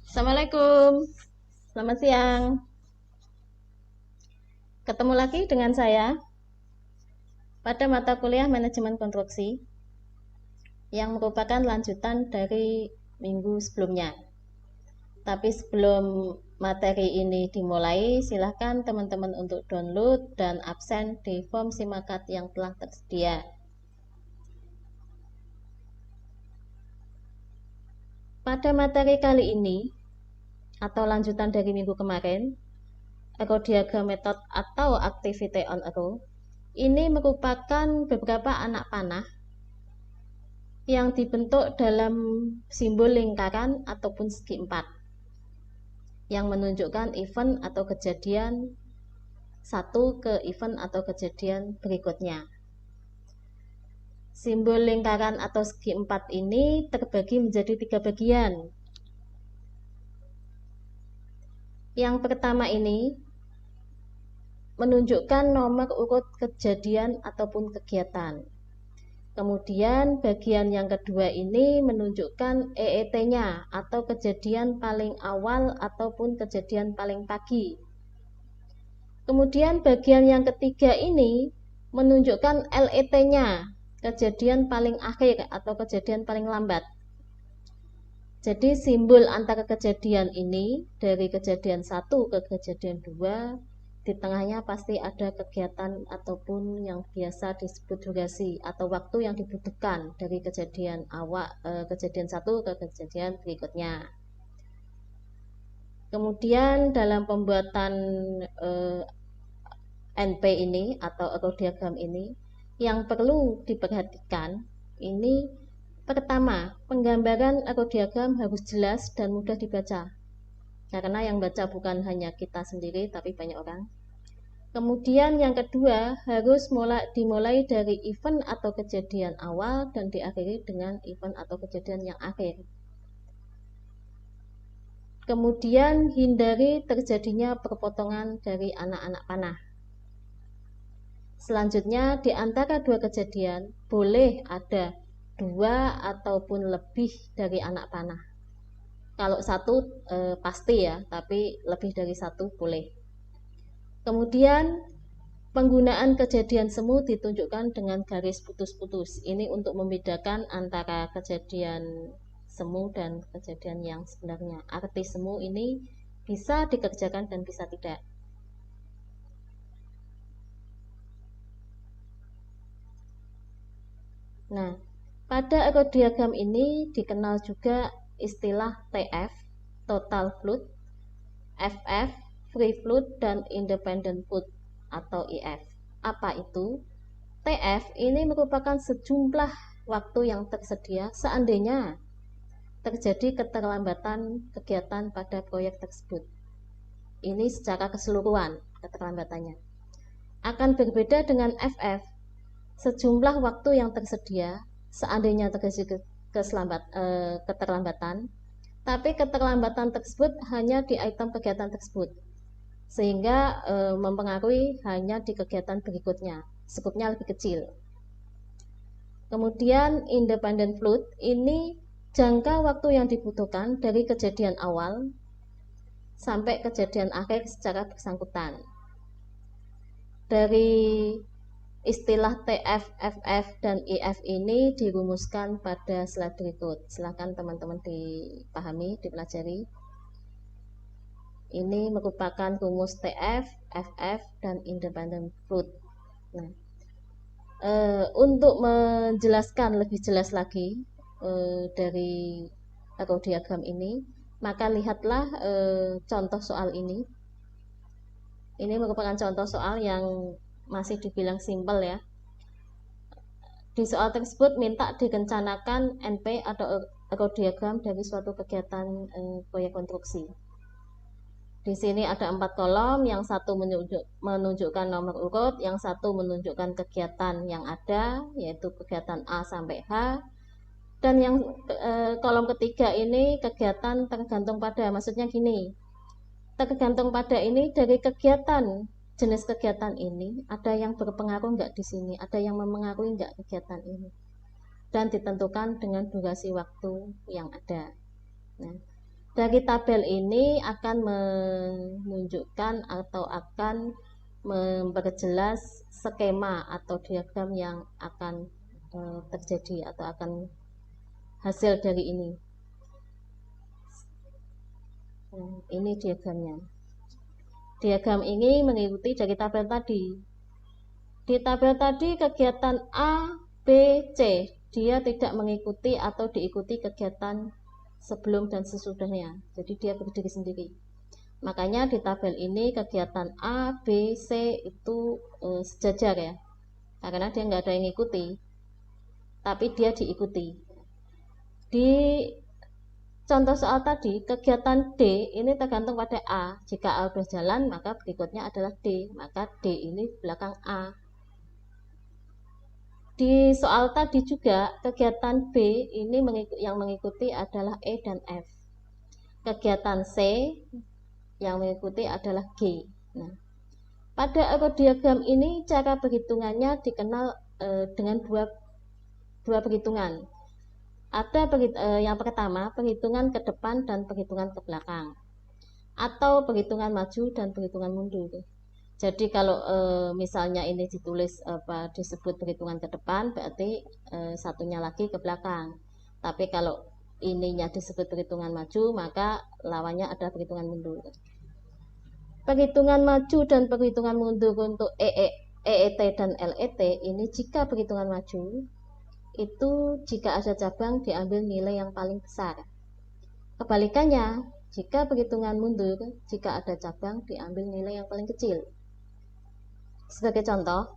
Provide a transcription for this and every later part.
Assalamualaikum, selamat siang. Ketemu lagi dengan saya pada mata kuliah Manajemen Konstruksi yang merupakan lanjutan dari minggu sebelumnya. Tapi sebelum materi ini dimulai, silahkan teman-teman untuk download dan absen di form simakat yang telah tersedia. Pada materi kali ini, atau lanjutan dari minggu kemarin, arrow diagram method atau activity on arrow, ini merupakan beberapa anak panah yang dibentuk dalam simbol lingkaran ataupun segi empat yang menunjukkan event atau kejadian satu ke event atau kejadian berikutnya. Simbol lingkaran atau segi empat ini terbagi menjadi 3 bagian. Yang pertama ini menunjukkan nomor urut kejadian ataupun kegiatan. Kemudian bagian yang kedua ini menunjukkan EET-nya atau kejadian paling awal ataupun kejadian paling pagi. Kemudian bagian yang ketiga ini menunjukkan LET-nya, kejadian paling akhir atau kejadian paling lambat. Jadi simbol antara kejadian ini dari kejadian 1 ke kejadian 2, di tengahnya pasti ada kegiatan ataupun yang biasa disebut durasi atau waktu yang dibutuhkan dari kejadian awal kejadian 1 ke kejadian berikutnya. Kemudian dalam pembuatan NP ini atau arrow diagram ini yang perlu diperhatikan ini pertama, penggambaran arrow diagram harus jelas dan mudah dibaca. Karena yang baca bukan hanya kita sendiri tapi banyak orang. Kemudian yang kedua harus dimulai dari event atau kejadian awal dan diakhiri dengan event atau kejadian yang akhir. Kemudian hindari terjadinya perpotongan dari anak-anak panah. Selanjutnya di antara dua kejadian boleh ada 2 ataupun lebih dari anak panah. Kalau 1 pasti ya, tapi lebih dari 1 boleh. Kemudian penggunaan kejadian semu ditunjukkan dengan garis putus-putus. Ini untuk membedakan antara kejadian semu dan kejadian yang sebenarnya. Arti semu ini bisa dikerjakan dan bisa tidak. Nah, pada arrow diagram ini dikenal juga istilah TF, total float, FF, free float, dan independent float atau IF. Apa itu? TF ini merupakan sejumlah waktu yang tersedia seandainya terjadi keterlambatan kegiatan pada proyek tersebut. Ini secara keseluruhan keterlambatannya. Akan berbeda dengan FF, sejumlah waktu yang tersedia seandainya terjadi keterlambatan, tapi keterlambatan tersebut hanya di item kegiatan tersebut, sehingga mempengaruhi hanya di kegiatan berikutnya, skupnya lebih kecil. Kemudian independent float ini jangka waktu yang dibutuhkan dari kejadian awal sampai kejadian akhir secara bersangkutan. Dari istilah TF, FF, dan IF ini dirumuskan pada slide berikut. Silakan teman-teman dipahami, dipelajari. Ini merupakan rumus TF, FF, dan independent float. Nah, untuk menjelaskan lebih jelas lagi dari arrow diagram ini, maka lihatlah contoh soal ini. Ini merupakan contoh soal yang masih dibilang simpel ya. Di soal tersebut minta direncanakan NP atau arrow diagram dari suatu kegiatan proyek konstruksi. Di sini ada 4 kolom, yang satu menunjukkan nomor urut, yang satu menunjukkan kegiatan yang ada, yaitu kegiatan A sampai H, dan yang kolom ketiga ini kegiatan tergantung pada, maksudnya gini, tergantung pada ini dari kegiatan, jenis kegiatan ini, ada yang berpengaruh nggak di sini, ada yang memengaruhi nggak kegiatan ini, dan ditentukan dengan durasi waktu yang ada. Nah, Dari tabel ini akan menunjukkan atau akan memperjelas skema atau diagram yang akan terjadi atau akan hasil dari ini. Ini diagramnya. Diagram ini mengikuti dari tabel tadi. Di tabel tadi kegiatan A, B, C, dia tidak mengikuti atau diikuti kegiatan sebelum dan sesudahnya. Jadi dia berdiri sendiri. Makanya di tabel ini kegiatan A, B, C itu sejajar ya. Karena dia nggak ada yang ngikuti, tapi dia diikuti. Di contoh soal tadi, kegiatan D ini tergantung pada A. Jika A sudah jalan, maka berikutnya adalah D. Maka D ini belakang A. Di soal tadi juga, kegiatan B ini yang mengikuti adalah E dan F. Kegiatan C yang mengikuti adalah G. Nah, pada diagram ini cara perhitungannya dikenal dengan dua perhitungan. Ada yang pertama, perhitungan ke depan dan perhitungan ke belakang, atau perhitungan maju dan perhitungan mundur. Jadi kalau misalnya ini ditulis disebut perhitungan ke depan, berarti satunya lagi ke belakang. Tapi kalau ininya disebut perhitungan maju, maka lawannya ada perhitungan mundur. Perhitungan maju dan perhitungan mundur untuk EET dan LET ini jika perhitungan maju itu jika ada cabang diambil nilai yang paling besar. Kebalikannya, jika perhitungan mundur, jika ada cabang diambil nilai yang paling kecil. Sebagai contoh,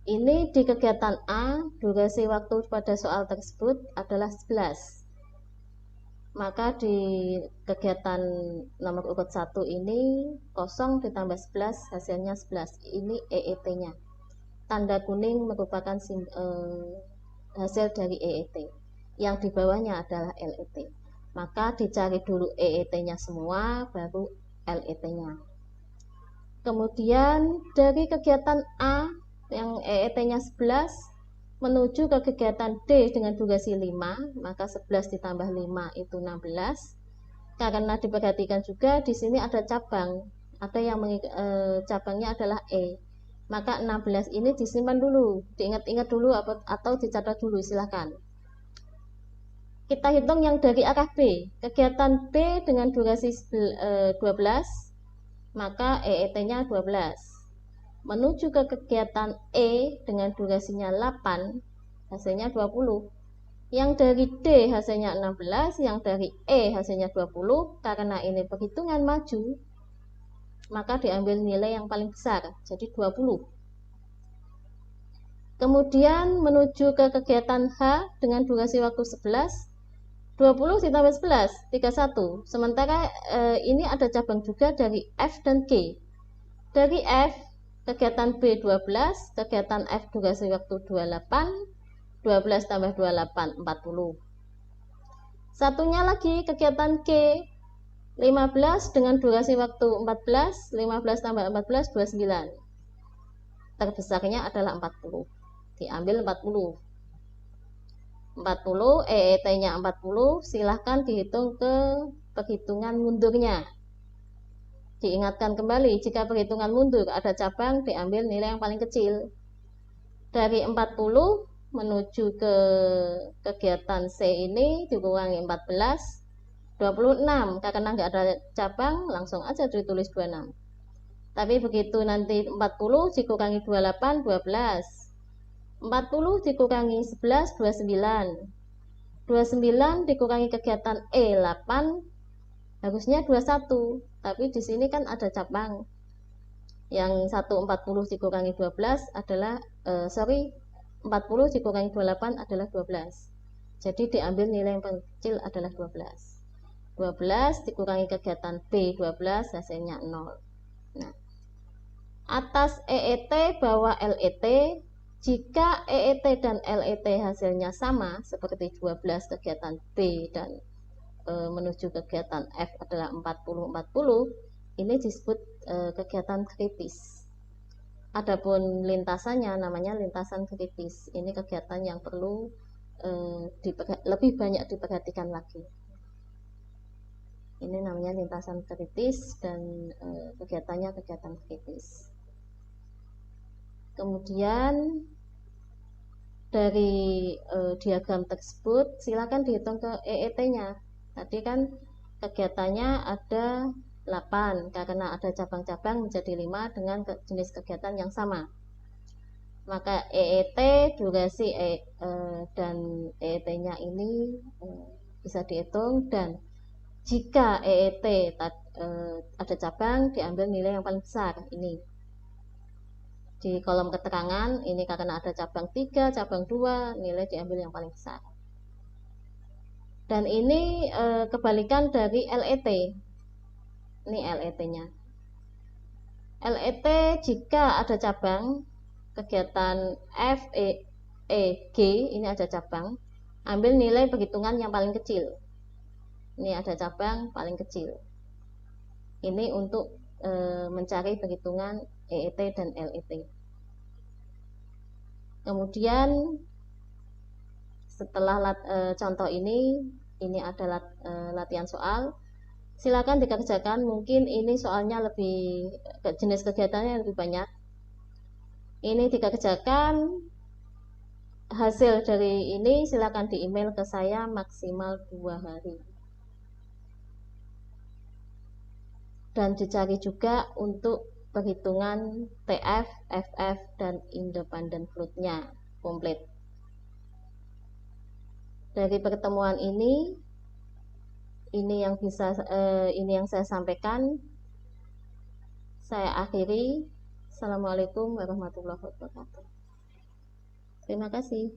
ini di kegiatan A, durasi waktu pada soal tersebut adalah 11. Maka di kegiatan nomor urut 1 ini 0 ditambah 11 hasilnya 11. Ini EET-nya. Tanda kuning merupakan hasil dari EET. Yang di bawahnya adalah LET. Maka dicari dulu EET-nya semua, baru LET-nya. Kemudian dari kegiatan A yang EET-nya 11 menuju ke kegiatan D dengan durasi 5, maka 11 ditambah 5 itu 16. Karena diperhatikan juga di sini ada cabang, ada yang cabangnya adalah E. Maka 16 ini disimpan dulu, diingat-ingat dulu atau dicatat dulu, silahkan. Kita hitung yang dari arah B. Kegiatan B dengan durasi 12, maka EET-nya 12. Menuju ke kegiatan E dengan durasinya 8, hasilnya 20. Yang dari D hasilnya 16, yang dari E hasilnya 20. Karena ini perhitungan maju, maka diambil nilai yang paling besar, jadi 20. Kemudian menuju ke kegiatan H dengan durasi waktu 11, 20 ditambah 11, 31. Sementara ini ada cabang juga dari F dan G. Dari F, kegiatan B 12, kegiatan F durasi waktu 28, 12 tambah 28, 40. Satunya lagi kegiatan G, 15 dengan durasi waktu 14, 15 tambah 14, 29. Terbesarnya adalah 40. Diambil 40. 40, EET-nya 40, silahkan dihitung ke perhitungan mundurnya. Diingatkan kembali, jika perhitungan mundur ada cabang, diambil nilai yang paling kecil. Dari 40 menuju ke kegiatan C ini dikurangi 14, 26. Karena nggak ada cabang, langsung aja ditulis 26. Tapi begitu nanti 40 dikurangi 28, 12. 40 dikurangi 11, 29. 29 dikurangi kegiatan E, 8. Harusnya 21. Tapi di sini kan ada cabang. Yang 140 dikurangi 12 adalah 40 dikurangi 28 adalah 12. Jadi diambil nilai yang paling kecil adalah 12. 12 dikurangi kegiatan B 12 hasilnya 0. Nah, atas EET bawah LET. Jika EET dan LET hasilnya sama seperti 12 kegiatan B dan menuju kegiatan F adalah 40-40, ini disebut kegiatan kritis. Adapun lintasannya namanya lintasan kritis. Ini kegiatan yang perlu lebih banyak diperhatikan lagi. Ini namanya lintasan kritis dan kegiatannya kegiatan kritis. Kemudian dari diagram tersebut silakan dihitung ke EET-nya. Tadi kan kegiatannya ada 8 karena ada cabang-cabang menjadi 5 dengan jenis kegiatan yang sama. Maka EET durasi dan EET-nya ini bisa dihitung, dan jika EET ada cabang diambil nilai yang paling besar. Ini di kolom keterangan ini karena ada cabang 3, cabang 2, nilai diambil yang paling besar. Dan ini kebalikan dari LET. Ini LET-nya. LET jika ada cabang kegiatan F, E, G, ini ada cabang, ambil nilai perhitungan yang paling kecil. Ini ada cabang paling kecil. Ini untuk mencari perhitungan EET dan LET. Kemudian setelah contoh ini adalah latihan soal. Silakan dikerjakan, mungkin ini soalnya lebih jenis kegiatannya lebih banyak. Ini dikerjakan, hasil dari ini silakan di email ke saya maksimal 2 hari. Dan dicari juga untuk perhitungan TF, FF, dan independent float-nya komplit. Dari pertemuan ini yang saya sampaikan. Saya akhiri. Assalamualaikum warahmatullahi wabarakatuh. Terima kasih.